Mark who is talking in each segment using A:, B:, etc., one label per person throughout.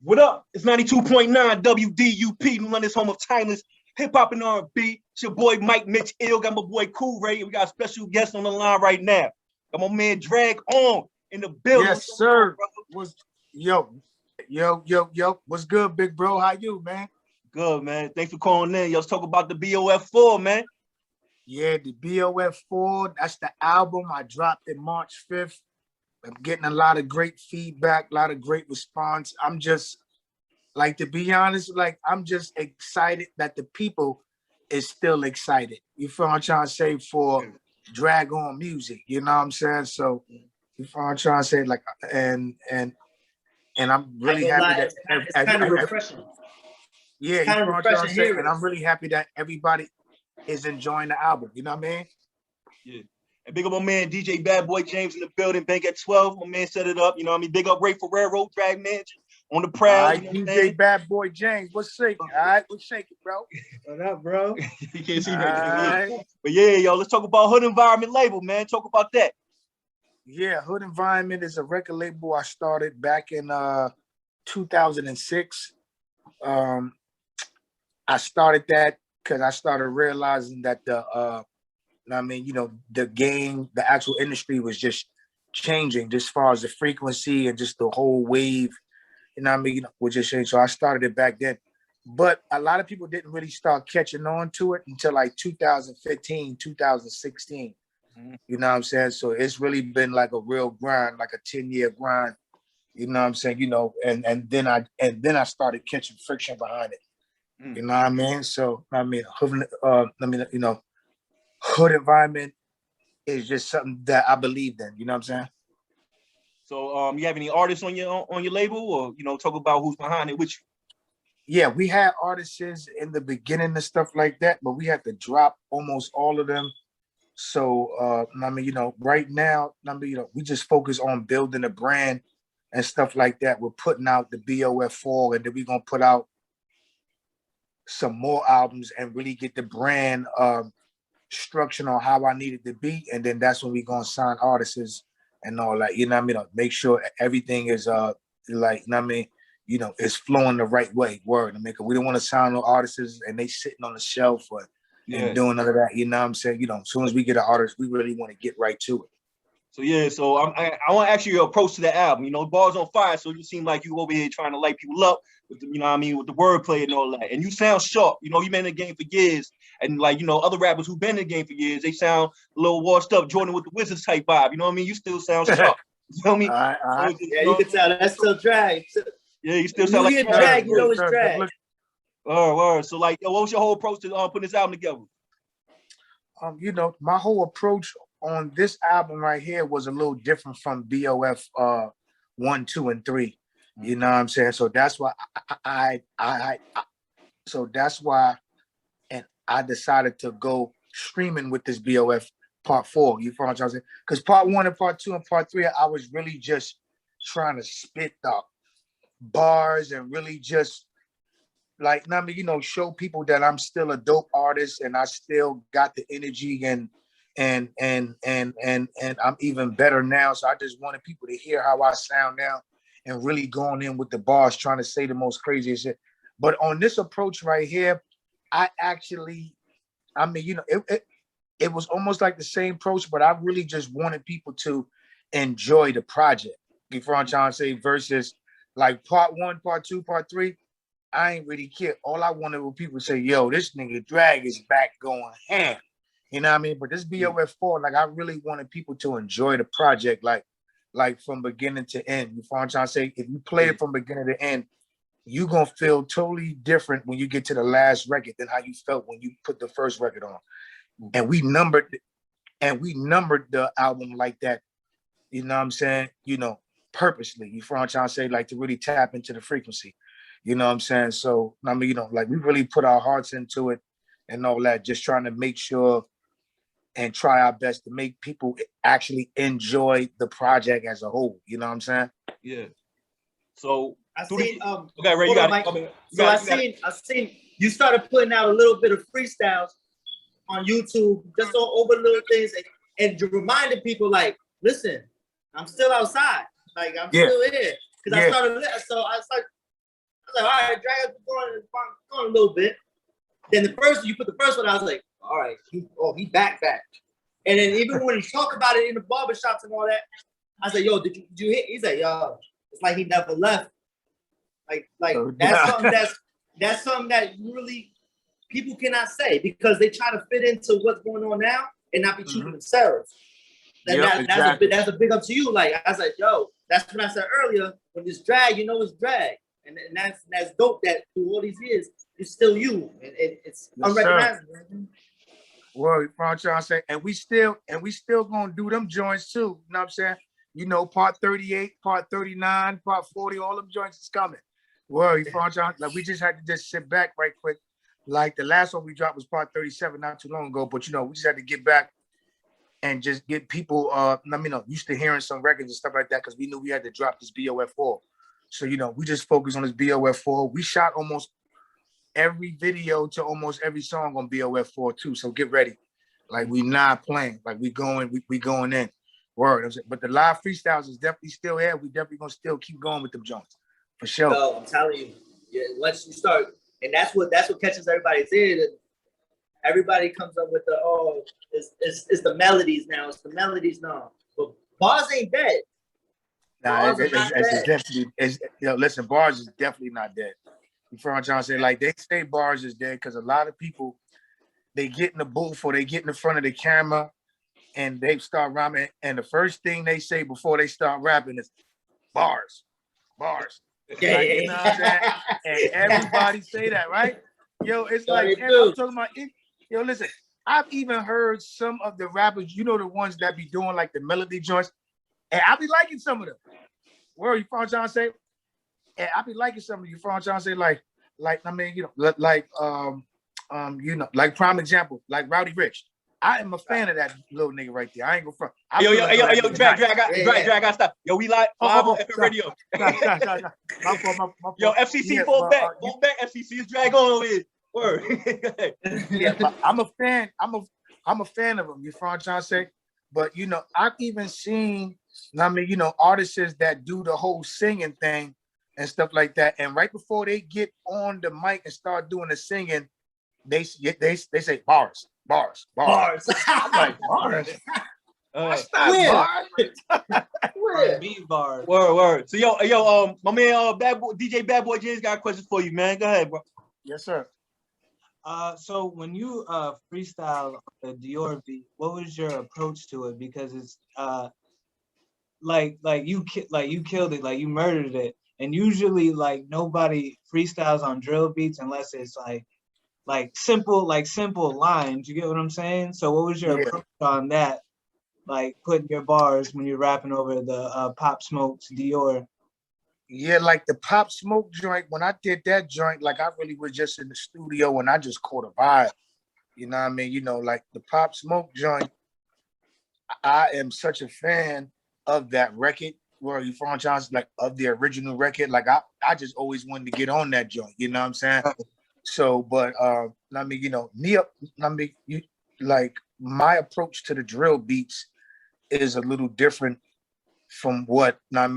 A: What up? It's 92.9 WDUP, New London's home of timeless hip-hop and R&B. It's your boy Mike Mitch Ill, got my boy Cool Ray, and we got a special guest on the line right now. Got my man Drag On in the building.
B: Yes, sir. Yo. What's good, big bro? How you, man?
A: Good, man. Thanks for calling in. Yo, let's talk about the BOF4, man.
B: Yeah, the BOF4, that's the album I dropped in March 5th. I'm getting a lot of great feedback, a lot of great response. I'm just, like, to be honest, like, I'm just excited that the people is still excited. You feel what I'm trying to say, for Drag On music, you know what I'm saying? So, you feel what I'm trying to say? Like, and I'm really happy that
C: it's kind of refreshing.
B: Yeah, you know what I'm trying to say? And I'm really happy that everybody is enjoying the album. You know what I mean?
A: Yeah. And big up my man DJ Bad Boy James in the building. Bank at 12. My man set it up. You know what I mean? Big up Ray Ferrero, Drag Manager on the proud.
B: All right, you know DJ Bad Boy James, what's shaking? All right, what's shaking, bro?
C: What up, bro?
A: You can't see that. Right. But yeah, yo, let's talk about Hood Environment label, man. Talk about that.
B: Yeah, Hood Environment is a record label I started back in 2006. I started that because I started realizing that the game, the actual industry was just changing, just as far as the frequency and just the whole wave, was just changing. So I started it back then. But a lot of people didn't really start catching on to it until like 2015, 2016. You know what I'm saying? So it's really been like a real grind, like a 10-year grind. You know what I'm saying? And then I started catching friction behind it. You know what I mean? So Hood Environment is just something that I believed in. You know what I'm saying?
A: So you have any artists on your label, or talk about who's behind it with you?
B: Yeah, we had artists in the beginning and stuff like that, but we had to drop almost all of them. So right now, we just focus on building a brand and stuff like that. We're putting out the BOF4, and then we're gonna put out some more albums and really get the brand structure on how I need it to be, and then that's when we're gonna sign artists and all that. Make sure everything is it's flowing the right way. Word, we don't want to sign no artists and they sitting on the shelf and doing none of that. You know what I'm saying? As soon as we get an artist, we really want to get right to it.
A: So yeah, so I want to ask you your approach to the album. Bars on fire. So you seem like you over here trying to light people up with the, with the wordplay and all that. And you sound sharp. You've been in the game for years, and other rappers who've been in the game for years, they sound a little washed up, Jordan with the Wizards type vibe. You know what I mean? You still sound sharp. You know what I mean?
B: All right.
C: Yeah, you can tell that's still drag.
A: Yeah, you still sound like
C: drag. It's drag.
A: Word. So what was your whole approach to putting this album together?
B: My whole approach on this album right here was a little different from BOF 1, 2, and 3. You know what I'm saying? So that's why I decided to go streaming with this BOF Part 4. You follow what I'm saying? Because Part 1 and Part 2 and Part 3, I was really just trying to spit the bars and really just show people that I'm still a dope artist and I still got the energy and I'm even better now. So I just wanted people to hear how I sound now and really going in with the bars, trying to say the most craziest shit. But on this approach right here, I actually, it was almost like the same approach, but I really just wanted people to enjoy the project. You know what I'm trying to say? Versus like Part 1, Part 2, Part 3, I ain't really care. All I wanted was people to say, yo, this nigga Drag is back going ham. You know what I mean? But this BOF4, I really wanted people to enjoy the project, like from beginning to end. You know what I'm trying to say? If you play it from beginning to end, you're going to feel totally different when you get to the last record than how you felt when you put the first record on. And we numbered the album like that, you know what I'm saying? Purposely, you know what I'm trying to say? Like to really tap into the frequency. You know what I'm saying? So, we really put our hearts into it and all that, just trying to make sure and try our best to make people actually enjoy the project as a whole. You know what I'm saying?
A: Yeah. So
C: I seen
A: okay, Ray, you got it.
C: I seen you started putting out a little bit of freestyles on YouTube, just over little things, and reminding people listen, I'm still outside, I'm still here. Because I started was like, all right, drag us going a little bit. Then you put the first one, I was like, all right, he back. And then even when he talk about it in the barbershops and all that, I said, yo, did you hit? He's like, yo, it's like he never left. Like that's something that really people cannot say because they try to fit into what's going on now and not be true to themselves. That's a big up to you. Like I was like, yo, that's what I said earlier. When it's drag, you know it's drag, and that's dope. That through all these years, it's still you, and it's unrecognizable.
B: Well, you know what I'm trying to say, and we still gonna do them joints too. You know what I'm saying? You know, part 38, part 39, part 40, all them joints is coming. Well, you know what I'm trying, like we just had to just sit back right quick. Like the last one we dropped was part 37 not too long ago, but you know, we just had to get back and just get people used to hearing some records and stuff like that because we knew we had to drop this BOF4. So, you know, we just focused on this BOF4. We shot almost every video to almost every song on BOF4 too. So get ready. Like we not playing. Like we going in. Word. But the live freestyles is definitely still here. We definitely gonna still keep going with them joints. For sure.
C: No, I'm telling you. Yeah, once you start, and that's what catches everybody's ear. Everybody comes up with it's the melodies now. It's the melodies now. But bars ain't dead.
B: Nah, it's definitely, listen, bars is definitely not dead. You know what I'm trying to say? Like they say bars is dead because a lot of people, they get in the booth or they get in the front of the camera and they start rhyming. And the first thing they say before they start rapping is bars.
C: Yeah.
B: Like, you know what I'm saying? And everybody say that, right? Yo, it's like, I'm talking about it. Yo, listen, I've even heard some of the rappers, you know, the ones that be doing like the melody joints, and I be liking some of them. Where you from trying to say? And I be liking some of you from trying to say, like I mean, you know, like prime example, like Rowdy Rich. I am a fan of that little nigga right there. I ain't gonna front.
A: Yo, drag, I gotta stop. Yo, we live on FM radio.
B: My fault.
A: Yo, FCC, fall back, FCC is drag on over here. Word.
B: Yeah, but I'm a fan. I'm a fan of him. You know what I'm trying to say? But you know, I've even seen, artists that do the whole singing thing and stuff like that. And right before they get on the mic and start doing the singing, they say bars. I'm like, bars. That's not bars.
C: Beat bars.
A: Word. So yo, my man, DJ Bad Boy James got a question for you, man. Go ahead, bro.
B: Yes, sir.
D: So when you freestyle the Dior beat, what was your approach to it? Because it's like you killed it, like you murdered it, and usually like nobody freestyles on drill beats unless it's like simple lines. You get what I'm saying? So what was your approach on that? Like putting your bars when you're rapping over the Pop Smoke's Dior.
B: Yeah, like the Pop Smoke joint, when I did that joint, like I really was just in the studio and I just caught a vibe. You know what I mean? You know, like the Pop Smoke joint, I am such a fan of that record, where you from Johnson, like of the original record. Like I just always wanted to get on that joint, you know what I'm saying? So, but like my approach to the drill beats is a little different from what like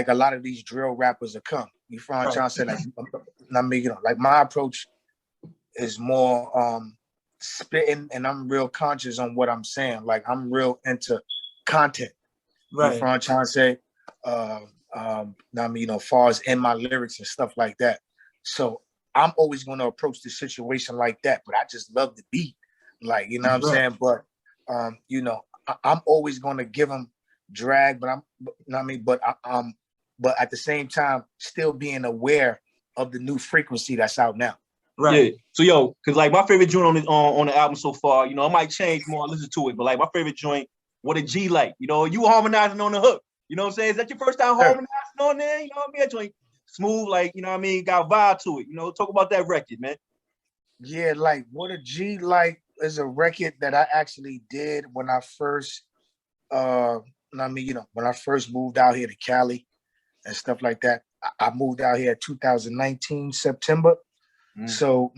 B: a lot of these drill rappers are come. You from what I'm trying to say? Like my approach is more spitting, and I'm real conscious on what I'm saying. Like I'm real into content. Right. You from what I'm trying to say? Far as in my lyrics and stuff like that. So I'm always going to approach the situation like that. But I just love the beat, like, you know what I'm saying. But I'm always going to give them drag, but but at the same time, still being aware of the new frequency that's out now.
A: Right. Yeah. So yo, cause like my favorite joint on the album so far, you know, I might change more, I listen to it, but like my favorite joint, What a G Like, you know, you harmonizing on the hook. You know what I'm saying? Is that your first time harmonizing on there? You know what I mean? That joint smooth, like, you know what I mean, got vibe to it. You know, talk about that record, man.
B: Yeah, like What a G Like is a record that I actually did when I first when I first moved out here to Cali and stuff like that. I moved out here in 2019 September. So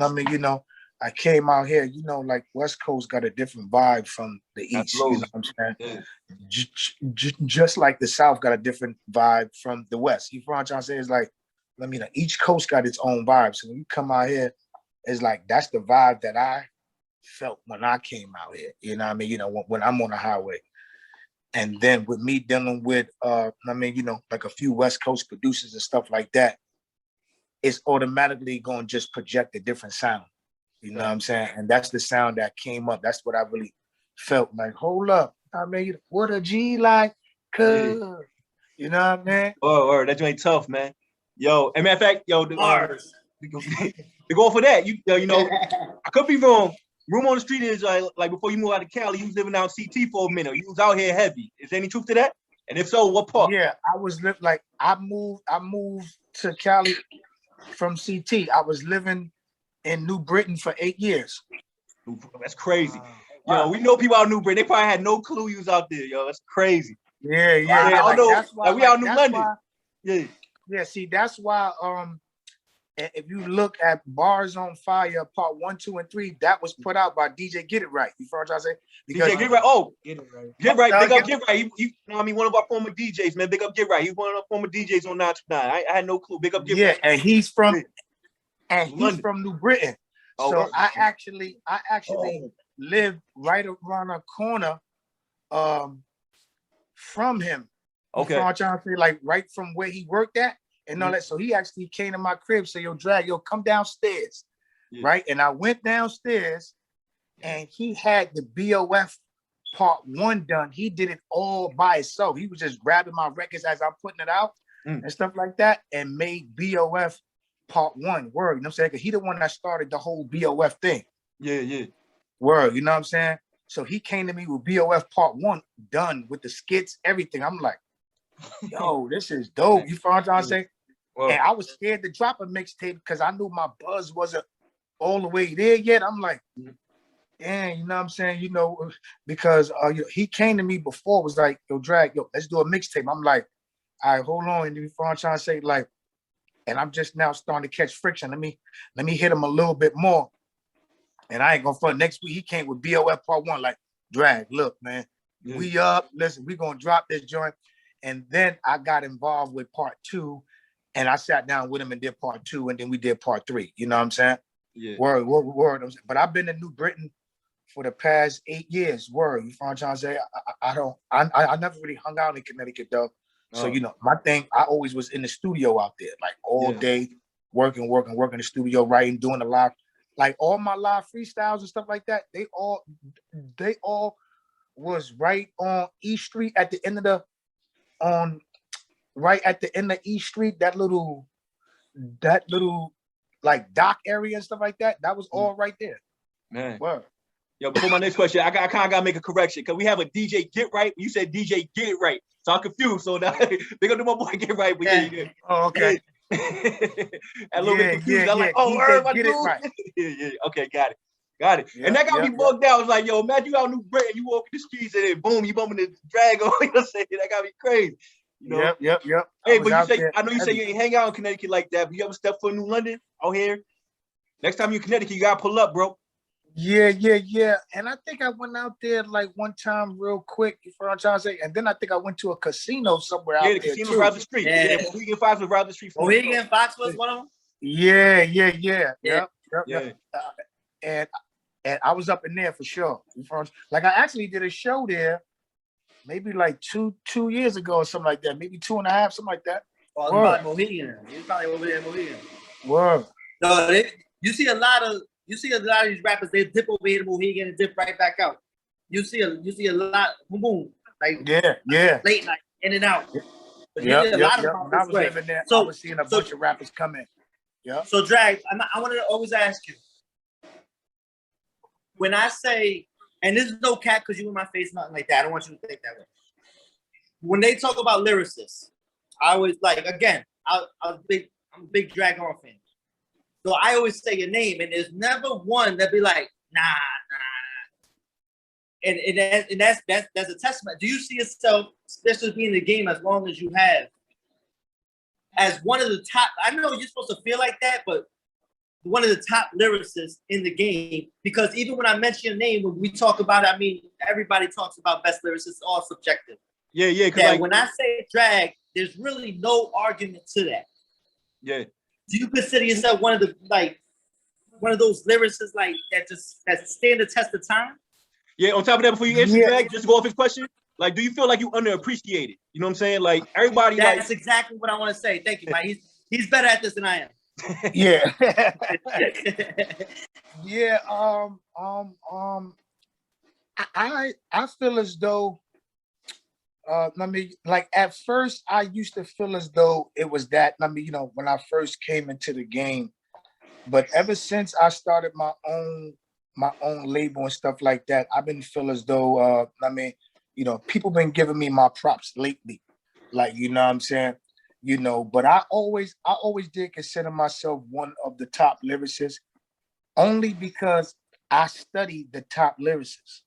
B: I came out here, you know, like West Coast got a different vibe from the East.
A: Absolutely.
B: You know what I'm saying?
A: Yeah.
B: Just like the South got a different vibe from the West. You know what I'm trying to say? It's like, I mean, each coast got its own vibe. So when you come out here, it's like that's the vibe that I felt when I came out here. You know what I mean? You know, when I'm on the highway. And then with me dealing with, I mean, you know, like a few West Coast producers and stuff like that, it's automatically going to just project a different sound. You know what I'm saying? And that's the sound that came up. That's what I really felt like. Hold up. I mean, what a G like, cuz. Yeah. You know what I mean?
A: Oh, that joint tough, man. Yo, and matter of fact, yo, to go for that, you know, I could be wrong. Room on the Street is like before you move out of Cali, you was living out CT for a minute. You was out here heavy. Is there any truth to that? And if so, what part?
B: Yeah, I was like I moved to Cali from CT. I was living in New Britain for 8 years.
A: That's crazy. Wow. Yo, we know people out in New Britain. They probably had no clue you was out there. Yo, that's crazy.
B: Yeah.
A: I
B: like,
A: know.
B: That's why,
A: like we out in New London.
B: Why, yeah. See, that's why. If you look at Bars on Fire Part 1, 2, and 3, that was put out by DJ Get It Right. You know what I'm saying?
A: Because DJ Get Right. Oh, Get It Right. Get Right. Big up Get Right. You know what I mean? One of our former DJs, man. Big up Get Right. He's one of our former DJs on 9 to 9. I had no clue. Big up Get Right.
B: Yeah, and he's from New Britain.
A: Oh,
B: so I actually lived right around the corner from him.
A: Okay.
B: You know what I'm trying to say? Like right from where he worked at and all that. So he actually came to my crib, said, yo, come downstairs. Yeah. Right? And I went downstairs and he had the BOF Part 1 done. He did it all by himself. He was just grabbing my records as I'm putting it out and stuff like that and made BOF Part 1. Word, you know what I'm saying? Because he the one that started the whole BOF thing.
A: Yeah.
B: Word, you know what I'm saying? So he came to me with BOF Part 1 done with the skits, everything. I'm like, yo, this is dope. You know what I'm saying? Well, and I was scared to drop a mixtape because I knew my buzz wasn't all the way there yet. I'm like, damn, you know what I'm saying? You know, because he came to me before, was like, yo, let's do a mixtape. I'm like, all right, hold on. And you know what I'm trying to say? Like, and I'm just now starting to catch friction. Let me hit him a little bit more. And I ain't gonna front. Next week he came with BOF Part 1, like, look, man, we up. Listen, we gonna drop this joint. And then I got involved with Part 2, and I sat down with him and did Part 2, and then we did Part 3. You know what I'm saying? Yeah. Word. But I've been in New Britain for the past 8 years. Word. You know what I'm trying to say? I never really hung out in Connecticut though. So, you know, my thing, I always was in the studio out there, like all day, working in the studio, writing, doing the live, like all my live freestyles and stuff like that. They all was right on East Street at the end of right at the end of East Street, that little like dock area and stuff like that. That was all right there.
A: Man. Word. Yo, before my next question, I kind of got to make a correction because we have a DJ Get Right. You said DJ Get It Right. So I'm confused. So now they're going to do my boy Get Right. But yeah.
B: Oh, okay.
A: A little bit confused. I'm like, oh, word, my dude. Right. Yeah. Okay, got it. Yeah, and that got me bugged out. I was like, yo, imagine you out in New Britain, you walk in the streets and then boom, you bumping the drag on. You know what I'm saying? That got me crazy. You know?
B: Yep.
A: Hey, but I know you say you ain't hang out in Connecticut like that, but you ever step foot in New London out here? Next time you're in Connecticut, you gotta pull up, bro.
B: Yeah. And I think I went out there like one time real quick, you know what I'm trying to say? And then I think I went to a casino somewhere out there. Yeah, the casino
A: around the street. Yeah, Mohegan Fox was around the street.
C: Mohegan Fox was one of them?
B: Yeah. Yep. And I was up in there for sure. Like I actually did a show there maybe like two years ago or something like that. Maybe 2.5, something like that.
C: Oh, about Mohegan. He's probably over there in Mohegan.
B: Word.
C: No, you see a lot of these rappers, they dip over here to Mohegan and dip right back out. You see a lot, boom, like late night, in and out. But
B: when I was living there, I was seeing a bunch of rappers come in. Yeah.
C: So Drag, I wanted to always ask you, when I say, and this is no cap because you in my face, nothing like that. I don't want you to think that way. When they talk about lyricists, I always like, again, I'm a big Drag On fan. So I always say your name, and there's never one that be like, nah. And that's a testament. Do you see yourself, especially being in the game as long as you have, as one of the top? I know you're supposed to feel like that, but one of the top lyricists in the game, because even when I mention your name, when we talk about it, I mean, everybody talks about best lyricists, all subjective.
A: Yeah, yeah.
C: That like, when I say drag, there's really no argument to that.
A: Yeah.
C: Do you consider yourself one of the one of those lyricists like that stand the test of time?
A: Yeah. On top of that, before you answer drag, just to go off his question, like, do you feel like you underappreciated? You know what I'm saying? Like everybody.
C: That's exactly what I want to say. Thank you, Mike. He's better at this than I am.
B: Yeah. Yeah. I feel as though. I mean, like at first, I used to feel as though it was that. I mean, you know, when I first came into the game, but ever since I started my own label and stuff like that, I've been feel as though. I mean, you know, people been giving me my props lately, like, you know what I'm saying, you know. But I always did consider myself one of the top lyricists, only because I studied the top lyricists.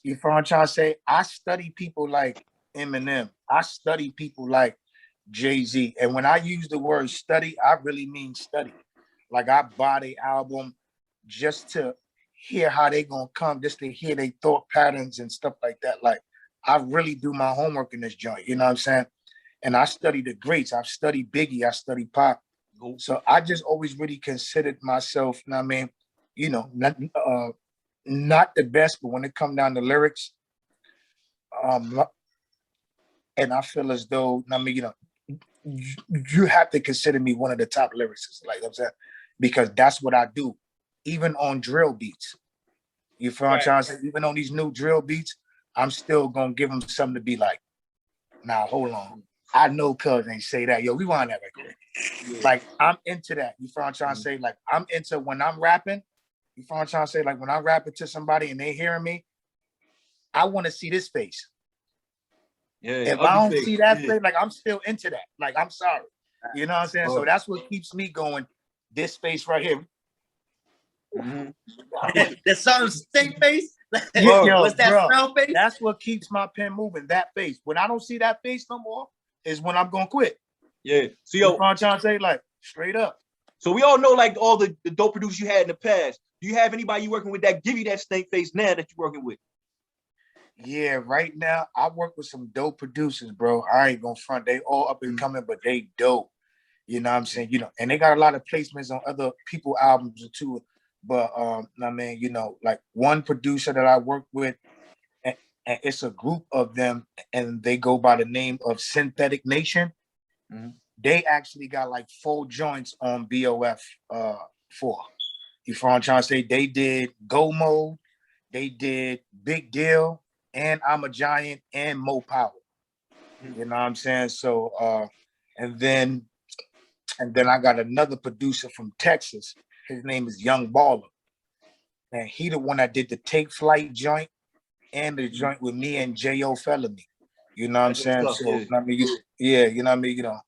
B: You know what I'm trying to say? I study people like Eminem. I study people like Jay-Z. And when I use the word study, I really mean study. Like I buy the album just to hear how they gonna come, just to hear their thought patterns and stuff like that. Like I really do my homework in this joint, you know what I'm saying? And I study the greats. I've studied Biggie, I studied Pop. So I just always really considered myself, you know what I mean, you know, not the best, but when it come down to lyrics, and I feel as though, I mean, you know, you have to consider me one of the top lyricists, like I'm saying, because that's what I do, even on drill beats. You feel what I'm trying to say? Even on these new drill beats, I'm still gonna give them something to be like, nah, hold on. I know cuz ain't say that. Yo, we want that record. Yeah. Like, I'm into that. You feel what I'm trying to say? Like, I'm into when I'm rapping. You feel what I'm trying to say? Like, when I'm rapping to somebody and they hearing me, I want to see this face. Yeah. If I don't see that face, like, I'm still into that. Like, I'm sorry. You know what I'm saying? So that's what keeps me going. This face right here.
C: Mm-hmm. There's some stink face.
B: Yo,
C: what's that smell face?
B: That's what keeps my pen moving. That face. When I don't see that face no more, is when I'm gonna quit.
A: Yeah. So
B: yo, I'm trying to say, like, straight up.
A: So we all know, like, all the dope producers you had in the past. Do you have anybody you working with that give you that stink face now that you're working with?
B: Yeah, right now I work with some dope producers, bro. I ain't gonna front. They all up and coming, but they dope. You know what I'm saying? You know, and they got a lot of placements on other people albums too. But I mean, you know, like one producer that I work with, and it's a group of them, and they go by the name of Synthetic Nation. Mm-hmm. They actually got like 4 joints on BOF4. You know what I'm trying to say? They did Go Mode, they did Big Deal, and I'm a Giant, and Mo Power. You know what I'm saying? So and then I got another producer from Texas. His name is Young Baller. And he the one that did the Take Flight joint and the joint with me and J.O. Felony. You know what I'm saying? So, I mean, yeah, you know what I mean? You know,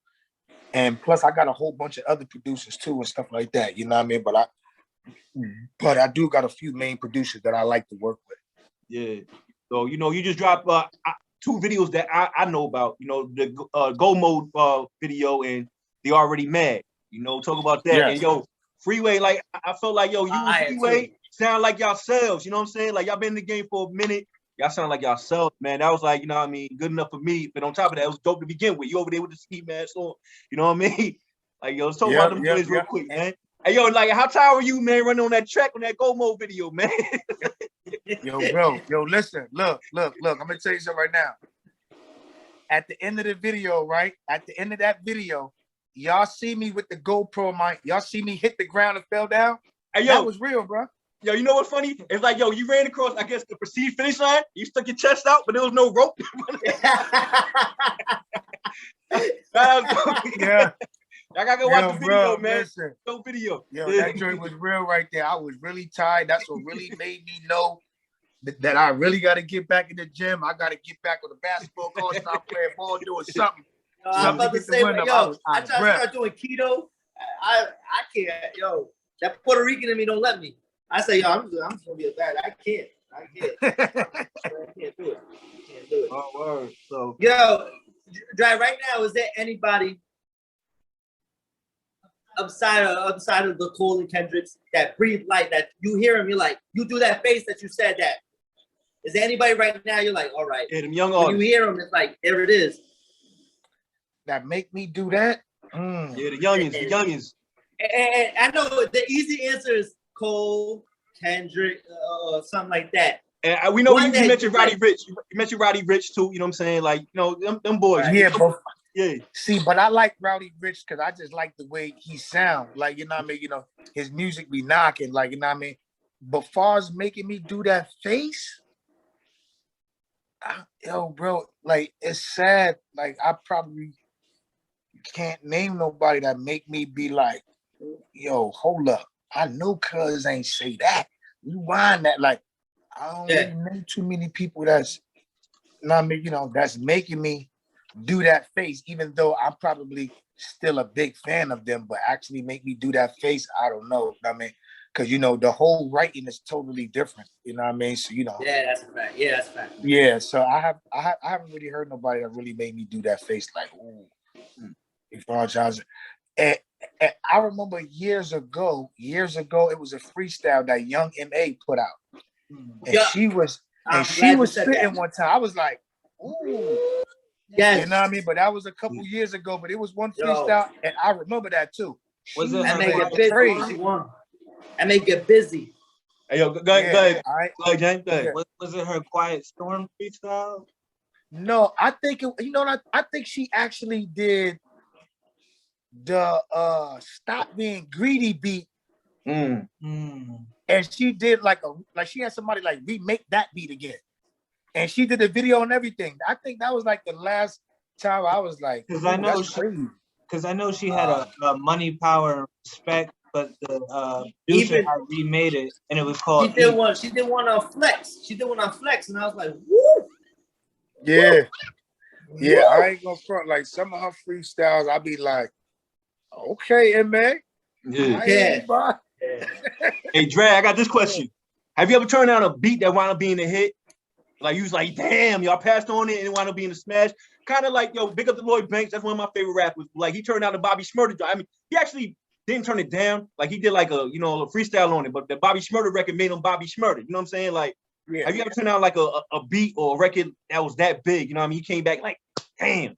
B: and plus I got a whole bunch of other producers too and stuff like that. You know what I mean? But I do got a few main producers that I like to work with.
A: Yeah. So, you know, you just dropped 2 videos that I know about, you know, the Go Mode video and The Already Mad. You know, talk about that. Yes. And yo, Freeway, like, I felt like, yo, you and Freeway sound like yourselves, you know what I'm saying? Like, y'all been in the game for a minute. Y'all sound like yourselves, man. That was like, you know what I mean, good enough for me. But on top of that, it was dope to begin with. You over there with the ski mask on, you know what I mean? Like, yo, let's talk about them boys real quick, man. Hey, yo, like, how tired were you, man, running on that track on that Go Mode video, man?
B: Yo, bro, listen, look. I'm gonna tell you something right now. At the end of the video, right? At the end of that video, y'all see me with the GoPro mic. Y'all see me hit the ground and fell down. Hey, yo, that was real, bro.
A: Yo, you know what's funny? It's like, yo, you ran across, I guess, the perceived finish line. You stuck your chest out, but there was no rope.
B: Yeah.
A: I gotta go watch the video, man.
B: Listen.
A: No video.
B: Yo, that joint was real right there. I was really tired. That's what really made me know that I really got to get back in the gym. I got to get back on the basketball court, start playing ball, doing something.
C: I'm about to say, yo, I try to start doing keto. I can't, yo. That Puerto Rican in me don't let me. I say, yo, I'm just gonna be a bad. I can't do it.
A: Oh, word. So,
C: yo, right now, is there anybody outside of the Cole and Kendricks that breathe life, that you hear him, you're like, you do that face that you said that. Is there anybody right now you're like, all right.
A: Yeah, them young
C: when
A: artists.
C: you hear them, it's like, there it is.
B: That make me do that?
A: Yeah, the youngins.
C: And I know the easy answer is Cole, Kendrick, something like that.
A: And we know you mentioned Roddy Rich. You mentioned Roddy Rich too. You know what I'm saying? Like, you know, them boys.
B: Yeah, but
A: yeah.
B: See, but I like Roddy Rich because I just like the way he sound. Like, you know what I mean? You know, his music be knocking. Like, you know what I mean? But far as making me do that face, yo, bro, like, it's sad. Like, I probably can't name nobody that make me be like, yo, hold up. I know cuz ain't say that. Rewind that. Like, I don't really know too many people that's, you know what I mean, you know, that's making me do that face, even though I'm probably still a big fan of them, but actually make me do that face, I don't know. You know what I mean? Because, you know, the whole writing is totally different. You know what I mean? So, you know.
C: Yeah, that's a fact. Yeah, that's a fact.
B: Yeah, so I haven't really heard nobody that really made me do that face like, ooh. You know what I'm saying? And I remember years ago, it was a freestyle that Young M.A. put out. And she was spitting one time. I was like, ooh.
C: Yes.
B: You know what I mean? But that was a couple years ago, but it was one freestyle, and I remember that too.
D: Was it
C: I may get busy. I may get busy.
A: Hey, yo, go ahead.
B: All right.
A: Go ahead, James. Go ahead.
D: Was it her Quiet Storm freestyle?
B: No, I think I think she actually did the Stop Being Greedy beat. And she did like she had somebody like remake that beat again. And she did the video and everything. I think that was like the last time I was like,
D: because I know she had a Money, Power, and Respect, but the producer had remade it, and it was called.
C: She did one on Flex. She did one on Flex, and I was like, woo.
B: Yeah, yeah. Woo. I ain't gonna front. Like some of her freestyles, I'll be like, okay, man.
A: Yeah. Hey, Dre, I got this question. Have you ever turned down a beat that wound up being a hit? Like, you was like, damn, y'all passed on it and it wound up being a smash. Kind of like, yo, big up to Lloyd Banks. That's one of my favorite rappers. Like, he turned out the Bobby Shmurda. I mean, he actually didn't turn it down. Like, he did like a freestyle on it. But the Bobby Shmurda record made him Bobby Shmurda. You know what I'm saying? Like, have you ever turned out like a beat or a record that was that big? You know what I mean? He came back like, damn.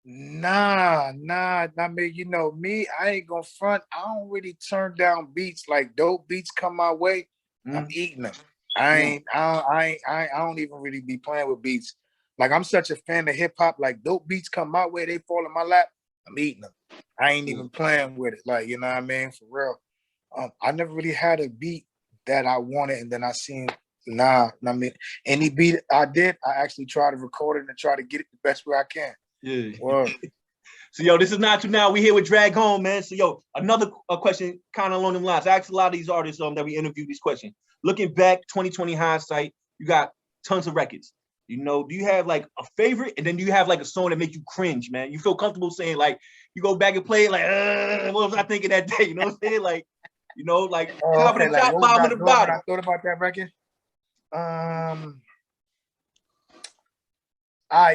B: Nah. I mean, you know me, I ain't gonna front. I don't really turn down beats. Like, dope beats come my way, I'm eating them. I don't even really be playing with beats. Like, I'm such a fan of hip hop. Like, dope beats come my way, they fall in my lap, I'm eating them. I ain't even playing with it. Like, you know what I mean? For real. I never really had a beat that I wanted, and then I seen, I mean, any beat I did, I actually try to record it and try to get it the best way I can.
A: Yeah.
B: Wow.
A: So, yo, this is Not You Now. We here with Drag Home, man. So, yo, another question kind of along them lines. I asked a lot of these artists that we interviewed this question. Looking back, 2020 hindsight, you got tons of records. You know, do you have like a favorite, and then do you have like a song that makes you cringe, man? You feel comfortable saying like, you go back and play it like, what was I thinking that day? You know what I'm saying? Like, you know, like top of the top, bottom of the bottom.
B: I thought about that record.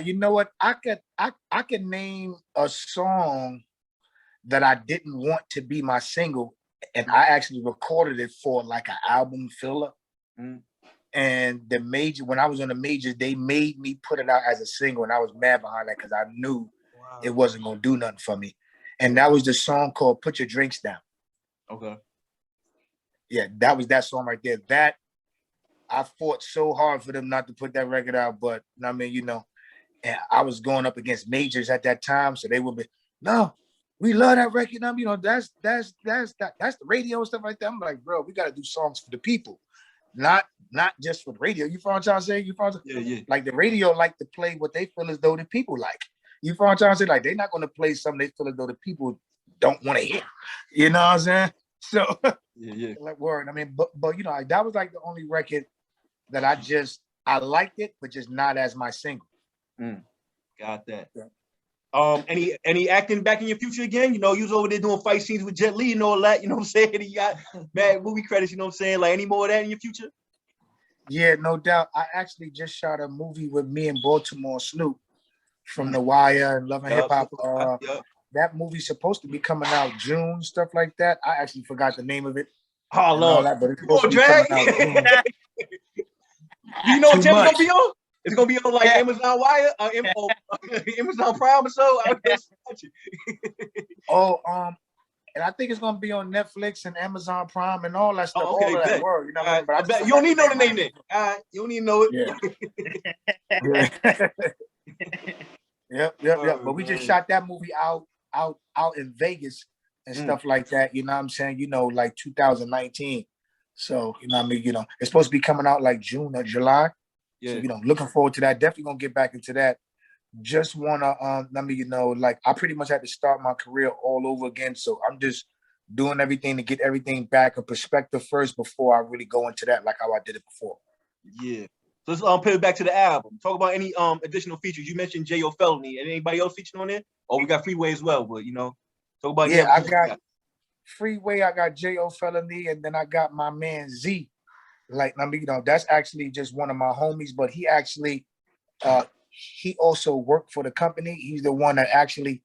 B: You know what? I could name a song that I didn't want to be my single, and I actually recorded it for like an album filler. And when I was on the majors, they made me put it out as a single, and I was mad behind that because I knew it wasn't gonna do nothing for me. And that was the song called "Put Your Drinks Down." Okay. Yeah, that was that song right there. That I fought so hard for them not to put that record out, but I mean, you know, and I was going up against majors at that time, so they would be, no, we love that record. You know, that's the radio and stuff like that. I'm like, bro, we gotta do songs for the people, not just for the radio. You feel what I'm trying to say? You feel what I'm saying? Yeah. Like the radio like to play what they feel as though the people like. You feel what I'm trying to say? Like they're not gonna play something they feel as though the people don't want to hear. You know what I'm saying? So like word. I mean, but you know, like, that was like the only record that I liked it, but just not as my single.
A: Got that. Yeah. Any acting back in your future again? You know, you was over there doing fight scenes with Jet Li and all that, you know what I'm saying? You got bad movie credits, you know what I'm saying? Like any more of that in your future?
B: Yeah, no doubt. I actually just shot a movie with me in Baltimore, Snoop, from The Wire and Love and Hip Hop. that movie's supposed to be coming out June, stuff like that. I actually forgot the name of it.
A: Oh Lord,
B: that, but it's supposed to be
A: drag.
B: coming out June.
A: Do you know what
B: Too
A: channel it's
B: much.
A: gonna be on? It's gonna be on like Amazon Wire, Amazon Prime or so.
B: And I think it's gonna be on Netflix and Amazon Prime and all that stuff.
A: Oh, okay,
B: all of that
A: good.
B: word, you know what I mean? But I
A: bet you don't need to know the name then. You don't need to know it.
B: Yeah. Yep. But we just shot that movie out in Vegas and stuff like that. You know what I'm saying? You know, like 2019. So, you know what I mean? You know, it's supposed to be coming out like June or July.
A: Yeah.
B: So, you know, looking forward to that. Definitely gonna get back into that. Just wanna let me, you know, like I pretty much had to start my career all over again. So I'm just doing everything to get everything back in perspective first before I really go into that like how I did it before.
A: Yeah. So let's pivot back to the album. Talk about any additional features. You mentioned J.O. Felony. And anybody else featured on there? Oh, we got Freeway as well, but you know, talk about
B: I got Freeway, I got J.O. Felony, and then I got my man Z. Like, I mean, you know, that's actually just one of my homies, but he actually he also worked for the company. He's the one that actually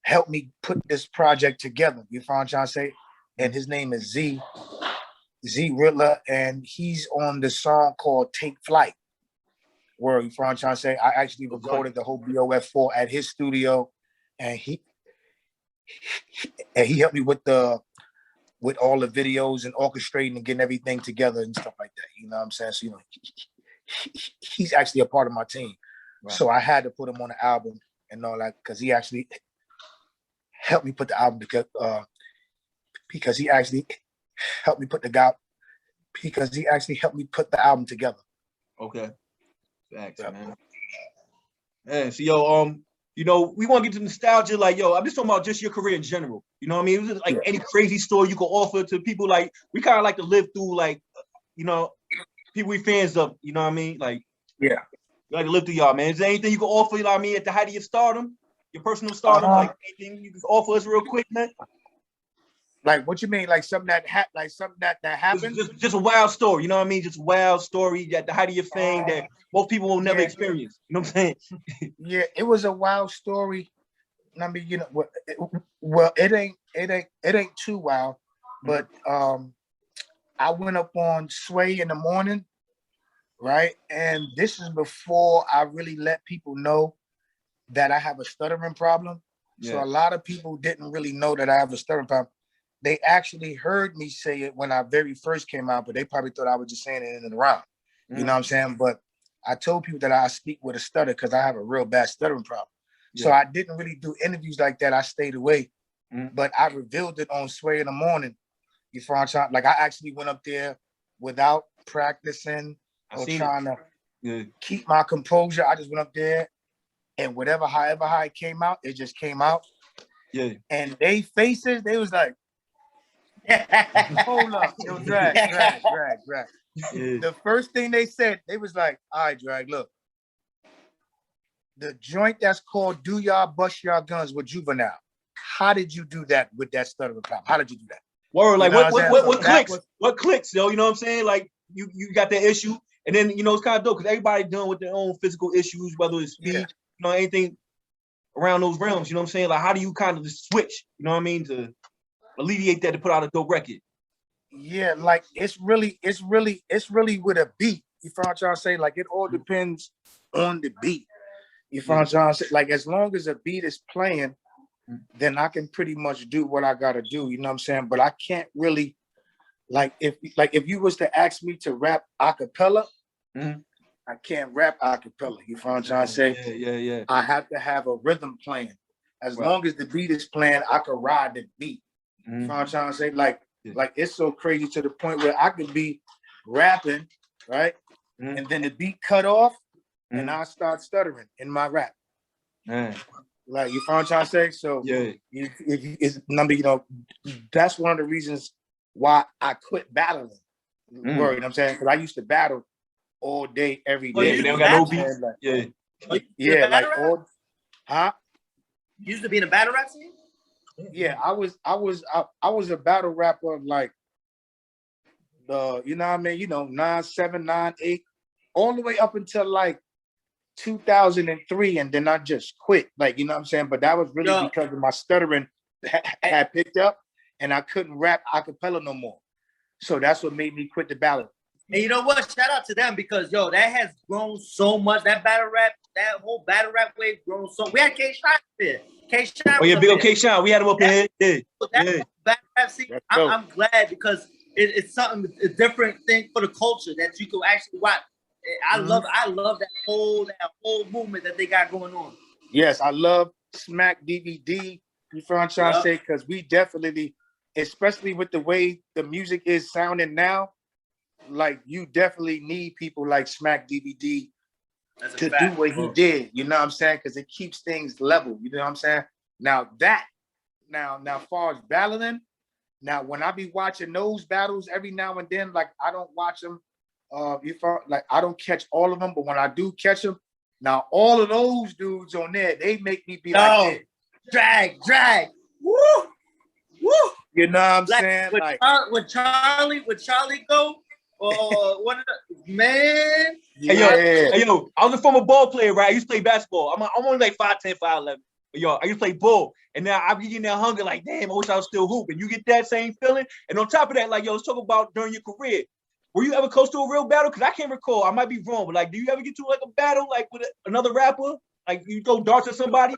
B: helped me put this project together. You know what I'm trying to say? And his name is Z Riddler, and he's on the song called Take Flight. Where you know what I'm trying to say? I actually recorded the whole BOF4 at his studio, and he helped me with all the videos and orchestrating and getting everything together and stuff like that. You know what I'm saying? So, you know, he's actually a part of my team. Right. So I had to put him on the album and all that because he actually helped me put the album together. Because he actually helped me put the album together.
A: Okay. Thanks, man. Man, so yo, you know, we want to get to nostalgia. Like, yo, I'm just talking about just your career in general. You know what I mean? It was just like any crazy story you could offer to people. Like, we kind of like to live through, like, you know, people we fans of. You know what I mean? Like, we like to live through y'all, man. Is there anything you can offer? You know what I mean? At the height of your stardom, your personal stardom, like anything you can offer us real quick, man?
B: Like, what you mean? Like something that happened?
A: Just a wild story. You know what I mean? Just a wild story at the height of your fame that most people will never experience. You know what I'm saying?
B: Yeah, it was a wild story. I mean, you know, well, it ain't too wild, but I went up on Sway in the Morning, right? And this is before I really let people know that I have a stuttering problem. Yeah. So a lot of people didn't really know that I have a stuttering problem. They actually heard me say it when I very first came out, but they probably thought I was just saying it in and around. You know what I'm saying? But I told people that I speak with a stutter because I have a real bad stuttering problem. Yeah. So I didn't really do interviews like that. I stayed away, but I revealed it on Sway in the Morning. You know, like I actually went up there without practicing or trying to keep my composure. I just went up there and however high it came out, it just came out. Yeah. And they faces, they was like, hold up, yo, drag. Yeah. The first thing they said, they was like, all right, Drag, look. The joint that's called Do Y'all Bust Y'all Guns with Juvenile. How did you do that with that stuttering problem? How did you do that?
A: Word, like what clicks? What clicks, yo? You know what I'm saying? Like you got that issue, and then you know it's kind of dope because everybody dealing with their own physical issues, whether it's speed, you know, anything around those realms. You know what I'm saying? Like how do you kind of just switch? You know what I mean? To alleviate that to put out a dope record.
B: Yeah, like it's really with a beat. You know what I'm trying to say? Like it all depends on the beat. You know what I'm trying to say? Like as long as a beat is playing, then I can pretty much do what I gotta do. You know what I'm saying? But I can't really, like if you was to ask me to rap a cappella, I can't rap a cappella. You know what I'm trying to say?
A: Yeah.
B: I have to have a rhythm playing. As long as the beat is playing, I can ride the beat. You know what I'm trying to say? Like it's so crazy to the point where I could be rapping, right? And then the beat cut off and I start stuttering in my rap. Like, you know what I'm trying to say? So it's number, you know, that's one of the reasons why I quit battling. Word, you know what I'm saying? Because I used to battle all day, every day.
C: You
A: never got no beats.
B: Like all, huh?
C: You used to be in a battle rap scene?
B: Yeah, I was a battle rapper of like you know what I mean, you know, 9, 7, 9, 8, all the way up until like 2003, and then I just quit. Like, you know what I'm saying? But that was really because of my stuttering had picked up, and I couldn't rap a cappella no more. So that's what made me quit the battle.
C: And you know what? Shout out to them because that has grown so much. That battle rap, that whole battle rap wave grown so. We had K-Shine there. K-Shine.
A: Oh yeah, big old K-Shine. We had him up in here.
C: That battle rap scene, I'm glad because it's something, a different thing for the culture that you can actually watch. I love that whole movement that they got going on.
B: Yes, I love Smack DVD. You feel what I'm trying to say? Because we definitely, especially with the way the music is sounding now, like you definitely need people like Smack DVD to do what he did. You know what I'm saying? Because it keeps things level. You know what I'm saying? Now as far as battling, now when I be watching those battles every now and then, like I don't watch them. I don't catch all of them, but when I do catch them, now all of those dudes on there, they make me be like,
C: drag, woo.
B: You know what I'm saying?
C: Would Charlie go? Or one of the man.
A: Hey, yo, I was a former ball player, right? I used to play basketball. I'm only like 5'10", 5'11". But yo, I used to play ball. And now I be getting that hunger, like, damn, I wish I was still hooping. You get that same feeling. And on top of that, like, yo, let's talk about during your career. Were you ever close to a real battle? Because I can't recall. I might be wrong, but like, do you ever get to like a battle like with another rapper? Like you go darts at somebody?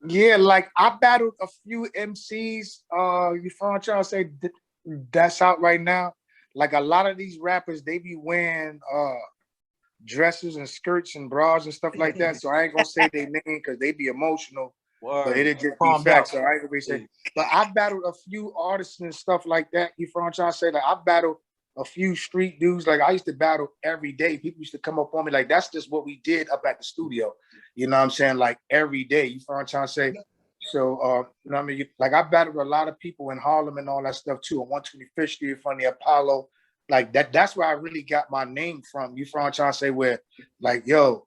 B: Yeah, like I battled a few MCs. You feel what I'm trying to say? That's out right now. Like a lot of these rappers, they be wearing dresses and skirts and bras and stuff like that. So I ain't gonna say their name because they be emotional. But it'll just be facts. So I ain't gonna be saying. But I battled a few artists and stuff like that. You feel what I'm trying to say? Like I battled a few street dudes. Like I used to battle every day. People used to come up on me like that's just what we did up at the studio. You know what I'm saying? Like every day. You feel what I'm trying to say? So you know what I mean? Like I battled a lot of people in Harlem and all that stuff too. On 125th Street from the Apollo. Like that's where I really got my name from. You feel what I'm trying to say? Where like, yo,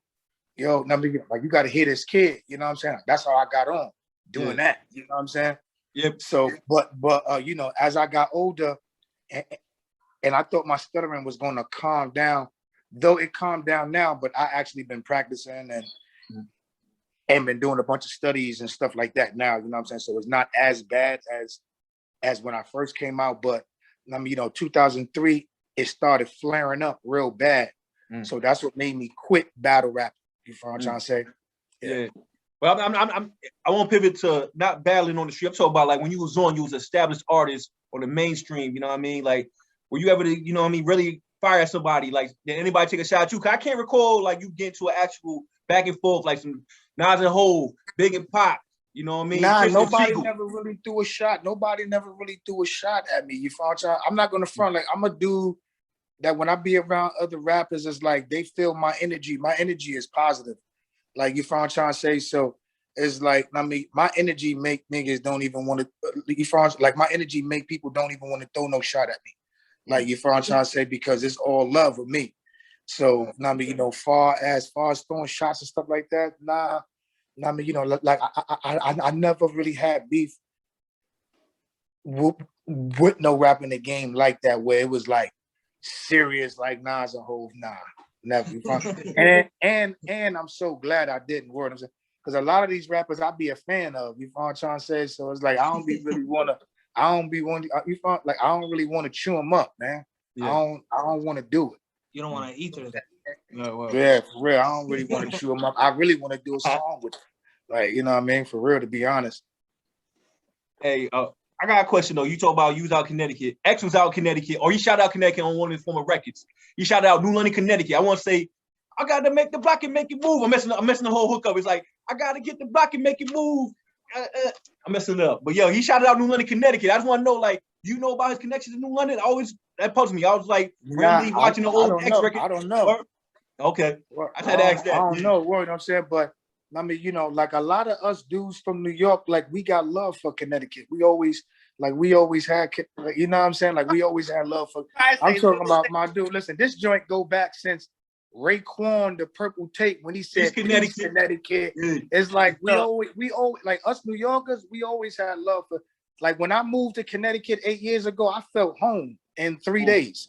B: like you gotta hear this kid. You know what I'm saying? That's how I got on doing that. You know what I'm saying?
A: Yep.
B: So but you know, as I got older and I thought my stuttering was going to calm down, though it calmed down now, but I actually been practicing and been doing a bunch of studies and stuff like that now, you know what I'm saying? So it's not as bad as when I first came out, but I mean, you know, 2003, it started flaring up real bad. So that's what made me quit battle rap. You know what I'm trying to say?
A: Yeah. Well, I want to pivot to not battling on the street. I'm talking about like when you was an established artist on the mainstream, you know what I mean? Like, were you ever, you know what I mean, really fire at somebody? Like, did anybody take a shot at you? Cause I can't recall like you get to an actual back and forth, like some Nas and Hov, Big and Pop, you know what I mean?
B: Nah, nobody never really threw a shot. Nobody never really threw a shot at me. You follow what I'm not gonna front. Like I'm a dude that when I be around other rappers, it's like they feel my energy. My energy is positive. Like you follow what I'm trying to say? So it's like, I mean, my energy make niggas don't even want to, you follow, like my energy make people don't even want to throw no shot at me. Like you follow what I'm trying to say? Because it's all love with me. So I mean, you know, far as throwing shots and stuff like that, nah. I mean, you know, like I never really had beef with no rap in the game like that, where it was like serious, like Nas and Hov. Nah, never. and I'm so glad I didn't. Word, I'm saying, because a lot of these rappers I be a fan of. You know what I'm trying to say? So it's like I don't really want to chew them up, man. Yeah. I don't want to do it.
D: You don't want to eat them.
B: Yeah, for real. I don't really want to chew them up. I really want to do a song with them. Like, you know what I mean? For real, to be honest.
A: Hey, I got a question though. You talk about you was out Connecticut. X was out Connecticut, or he shot out Connecticut on one of his former records. He shot out New London, Connecticut. I want to say, I got to make the block and make it move. I'm messing the whole hook up. It's like, I got to get the block and make it move. I'm messing it up. But yo, he shot out New London, Connecticut. I just want to know, like, you know about his connections to New London? That puzzled me. I was like, really watching the old X record.
B: I don't know.
A: Okay. I had to ask that.
B: I don't know what I'm saying, but I mean, you know, like a lot of us dudes from New York, like we got love for Connecticut. We always had, you know what I'm saying? Like we always had love for, I'm talking about my dude. Listen, this joint go back since Raekwon, the Purple Tape, when he said Connecticut. It's like we always like us New Yorkers, we always had love for, like when I moved to Connecticut 8 years ago, I felt home in 3 days.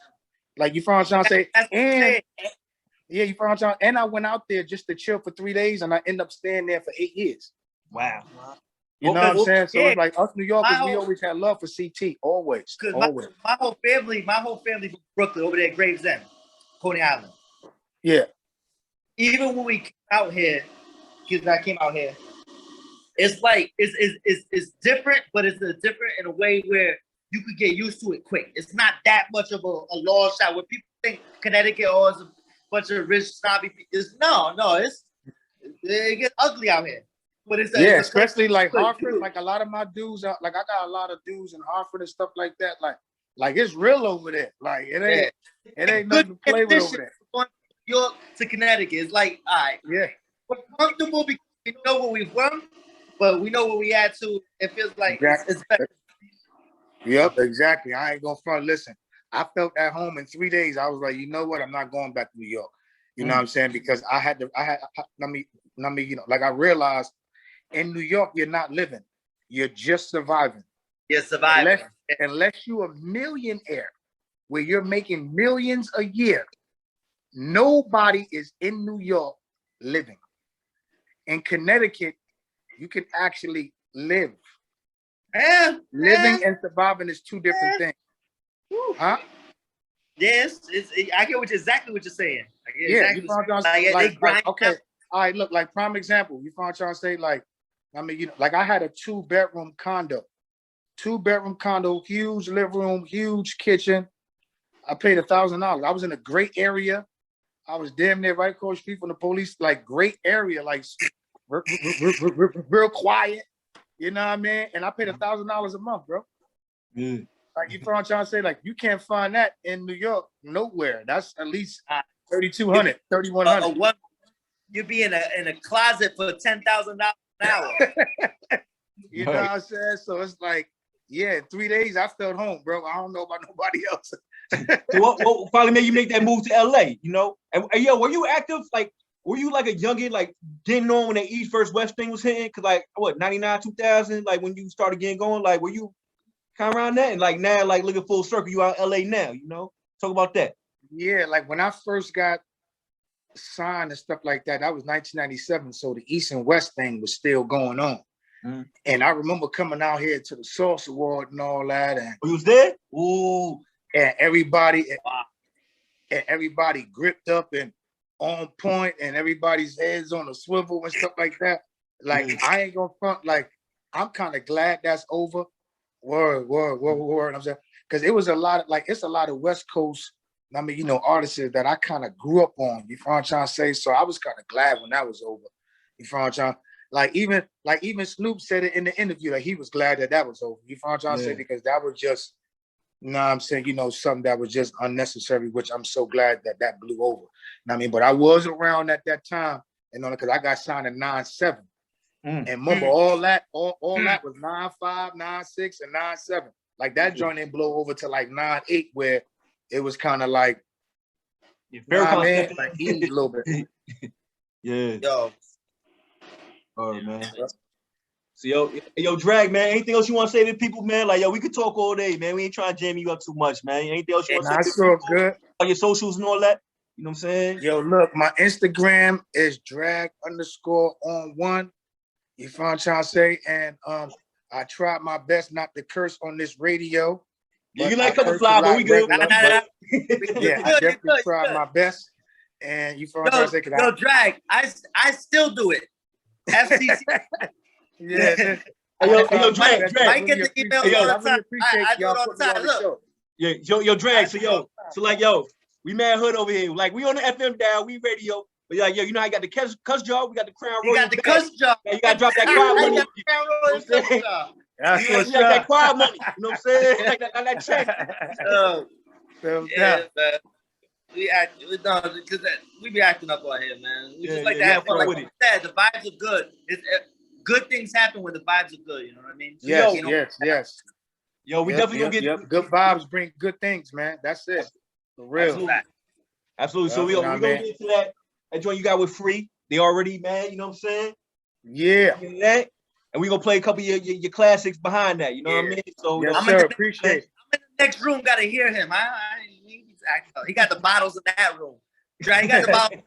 B: Like you know what I'm trying to say? Yeah, you found out. And I went out there just to chill for 3 days, and I ended up staying there for 8 years.
A: Wow.
B: You know what I'm saying? So it's like us New Yorkers, we
C: whole,
B: always had love for CT, always.
C: Always. My whole family from Brooklyn, over there at Gravesend, Coney Island.
B: Yeah.
C: Even when we came out here, because I came out here, it's like it's different, but it's different in a way where you could get used to it quick. It's not that much of a long shot where people think Connecticut or is a bunch of rich snobby people. It gets ugly out here. But it's
B: especially like Hartford. Like a lot of my dudes, like I got a lot of dudes in Hartford and stuff like that. Like it's real over there. Like it ain't nothing to play with over there.
C: From New York to Connecticut, it's like, all right, we're comfortable because we know where we're from, but we know where we at too. It feels like it's better.
B: Yep, exactly. I ain't gonna front. Listen, I felt at home in 3 days. I was like, you know what? I'm not going back to New York. You know what I'm saying? Because I realized in New York, you're not living. You're just surviving.
C: You're surviving.
B: Unless you're a millionaire where you're making millions a year, nobody is in New York living. In Connecticut, you can actually live. Living and surviving is two different things. Huh?
C: Yes, I get exactly what you're saying.
B: You found okay. All right, look, like prime example, you found trying to say like, I mean, like I had a 2-bedroom condo, huge living room, huge kitchen. I paid $1,000. I was in a great area. I was damn near right across the street from the police, like great area, like real quiet. You know what I mean? And I paid $1,000 a month, bro. Like you trying to say, like you can't find that in New York nowhere. That's at least 3,200, 3,100.
C: You'd be in a closet for $10,000 an hour.
B: You know what I'm saying? So it's like, in 3 days I felt home, bro. I don't know about nobody else.
A: So what finally made you make that move to LA? You know, and yo, were you active? Like, were you like a youngin, like getting on when the East versus West thing was hitting? Cause like what, 99, 2000, like when you started getting going, like were you kind of around that? And like now, like looking full circle, you out in LA now, you know? Talk about that.
B: Yeah, like when I first got signed and stuff like that, that was 1997. So the East and West thing was still going on. And I remember coming out here to the Source Award and all that. And
A: you was there? Ooh.
B: And everybody gripped up and on point, and everybody's heads on a swivel and stuff like that. Like I ain't gonna front. Like I'm kind of glad that's over. Word. I'm saying, because it was a lot of it's a lot of West Coast. I mean, you know, artists that I kind of grew up on. You know what I'm trying to say? So I was kind of glad when that was over. You know what I'm trying? Like even Snoop said it in the interview that he was glad that was over. You know what I'm trying to say? Because that was just, you know what I'm saying, you know, something that was just unnecessary, which I'm so glad that blew over. You know what I mean? But I was around at that time, and because I got signed in 97. And remember all that was 95, 96, and 97. Like that joint didn't blow over to like 98, where it was kind of like, like easy a little bit.
C: Yo.
A: All right, man. So yo, Drag, man. Anything else you want to say to people, man? Like, yo, we could talk all day, man. We ain't trying to jam you up too much, man. Anything else you want to say?
B: That's so good.
A: On your socials and all that. You know what I'm saying?
B: Yo, look, my Instagram is drag_on1. You know what I'm trying to say? And I tried my best not to curse on this radio.
A: You like couple fly, but we good.
B: I definitely tried my best. And you know what I'm trying to say?
C: Yo, Drag, I still do it. FCC.
A: Yo, Drag.
C: I get the email all the time. I do it all the time. Look.
A: Yeah, yo, Drag. So like, we mad hood over here. Like, we on the FM dial, we radio. But like, yo, you know how you got the cuss job, we got the Crown Royal.
C: You got the cuss job.
A: Yeah, you got to drop that quiet money.
B: That's
A: what's up. That quiet money. You know what I'm saying? Like that check.
C: Man. We be acting up out here, man. We just like to have fun. Like you said, the vibes are good. Good things happen when the vibes are good. You know what I mean? So,
B: yes.
A: Yo, we definitely gonna get
B: good vibes. Bring good things, man. That's it. For real.
A: Absolutely. So we gonna get into that joint you got with Free. They already, man. You know what I'm saying?
B: Yeah.
A: And we gonna play a couple of your classics behind that. You know what I mean? So
B: appreciate it.
C: I'm in the next room. Gotta hear him. He got the bottles in that room. Dry, you got the bottle.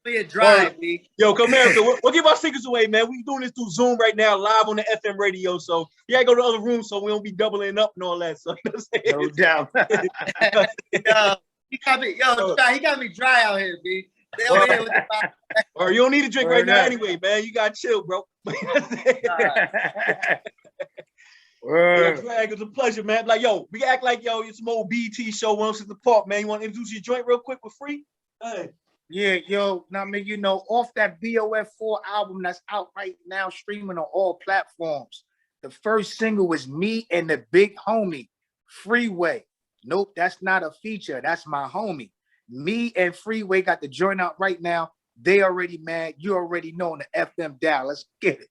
C: Be a drive, B.
A: Yo, come here. We'll give our secrets away, man. We doing this through Zoom right now, live on the FM radio. So you gotta go to the other room so we don't be doubling up and all that. So
B: No doubt.
C: Yo, he got me dry out here, B. They over here with the bottle.
A: Or you don't need to drink right now anyway, man. You gotta chill, bro. Yeah, Drag, it's a pleasure, man. Like, yo, we act like, yo, it's some old BT show once at the park, man. You want to introduce your joint real quick for free?
B: Yeah, yo, now, man, you know, off that BOF4 album that's out right now, streaming on all platforms. The first single was me and the big homie, Freeway. Nope, that's not a feature. That's my homie. Me and Freeway got the joint out right now. They already mad. You already know on the FM dial. Let's get it.